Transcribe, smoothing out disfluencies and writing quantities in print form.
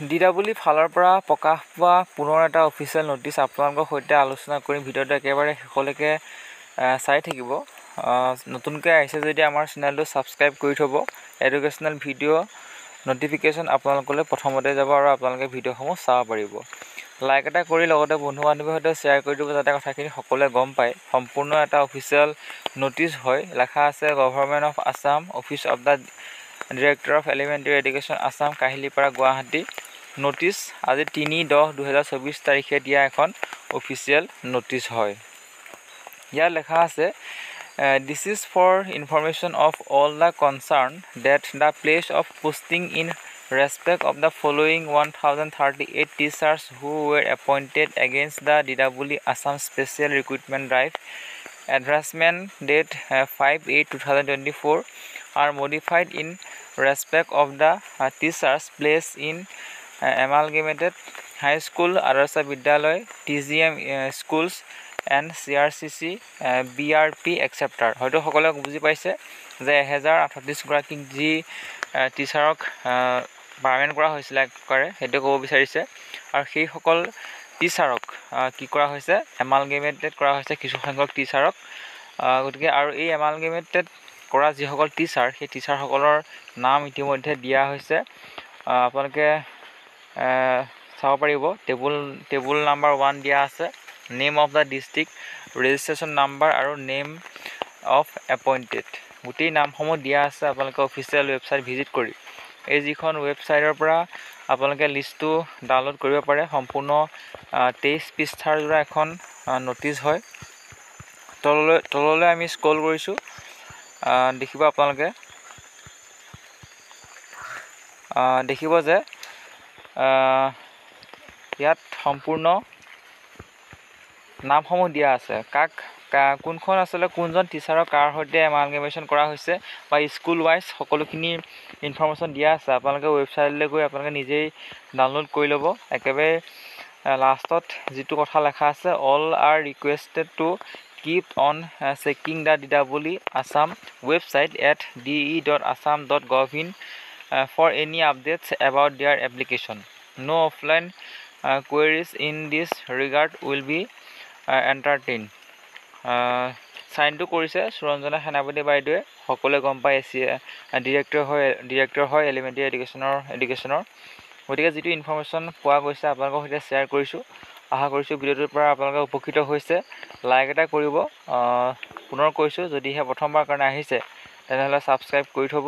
DWE ফালৰ পৰা প্ৰকাশ পোৱা পুনৰ এটা অফিচিয়েল নোটিছ আপোনালোকৰ সৈতে আলোচনা কৰিম। ভিডিঅ'টো একেবাৰে শেষলৈকে চাই থাকিব। নতুনকৈ আহিছে যদি আমাৰ চেনেলটো ছাবস্ক্ৰাইব কৰি থ'ব। এডুকেশ্যনেল ভিডিঅ' নটিফিকেশ্যন আপোনালোকলৈ প্ৰথমতে যাব আৰু আপোনালোকে ভিডিঅ'সমূহ চাব পাৰিব। লাইক এটা কৰি লগতে বন্ধু বান্ধৱীৰ সৈতে শ্বেয়াৰ কৰি দিব যাতে কথাখিনি সকলোৱে গম পায়। সম্পূৰ্ণ এটা অফিচিয়েল নোটিছ হয়। লেখা আছে government of Assam, office of the director of elementary education Assam, Kahilipara, Guwahati. Notice আজি 3/10/2024 তাৰিখে দিয়া এখন অফিচিয়েল নোটিছ হয়। ইয়াত লেখা আছে this is for information of all the concerned that the place of posting in respect of the following 1038 teachers who were appointed against the DWE Assam special recruitment drive advertisement date 5/8/2024 are modified in respect of the teachers placed in amalgamated high school, Adarsa Vidyalaya, TGM schools and CRCC, BRP etc. হয়তো সকলে বুজি পাইছে যে 1038 গৰাকীক যি টিচাৰক permanent কৰা হৈছিলে কৰে সেইটো ক'ব বিচাৰিছে আৰু সেই সকল টিচাৰক কি কৰা হৈছে এমালগেমেটেড কৰা হৈছে কিছু সংখ্যক টিচাৰক। গতিকে আৰু এই এমালগেমেটেড কৰা যিসকল টিচাৰ সেই টিচাৰসকলৰ নাম ইতিমধ্যে দিয়া হৈছে। আপোনালোকে চাব পাৰিব। টেবুল নাম্বাৰ 1 দিয়া আছে, name of the district, registration number আৰু নেম অফ এপইণ্টেড গোটেই নামসমূহ দিয়া আছে। আপোনালোকে অফিচিয়েল ৱেবছাইট ভিজিট কৰি এই যিখন ৱেবছাইটৰ পৰা আপোনালোকে লিষ্টটো ডাউনলোড কৰিব পাৰে। সম্পূৰ্ণ 23 পৃষ্ঠাৰ জোৰা এখন নোটিছ হয়। তললৈ আমি স্ক্ৰল কৰিছোঁ, দেখিব আপোনালোকে দেখিব যে ইয়াত সম্পূৰ্ণ নামসমূহ দিয়া আছে। কোনখন আচলতে কোনজন টিচাৰক কাৰ সৈতে এমালগেমেশ্যন কৰা হৈছে বা স্কুল ৱাইজ সকলোখিনি ইনফৰ্মেশ্যন দিয়া আছে। আপোনালোকে ৱেবছাইটলৈ গৈ আপোনালোকে নিজেই ডাউনলোড কৰি ল'ব। একেবাৰে লাষ্টত যিটো কথা লেখা আছে all are requested to keep on checking the DWE Assam website at de.assam.gov.in for any updates about their application. No offline queries in this regard will be entertained. চাইনটো কৰিছে সুৰঞ্জনা সেনাপতি বাইদেৱে। সকলোৱে গম পাই ডিৰেক্টৰ হয় এলিমেণ্টেৰী এডুকেশ্যনৰ। গতিকে যিটো ইনফৰ্মেশ্যন পোৱা গৈছে আপোনালোকৰ সৈতে শ্বেয়াৰ কৰিছোঁ। আশা কৰিছোঁ ভিডিঅ'টোৰ পৰা আপোনালোকে উপকৃত হৈছে। লাইক এটা কৰিব। পুনৰ কৈছোঁ যদিহে প্ৰথমবাৰ কাৰণে আহিছে তেনেহ'লে ছাবস্ক্ৰাইব কৰি থ'ব।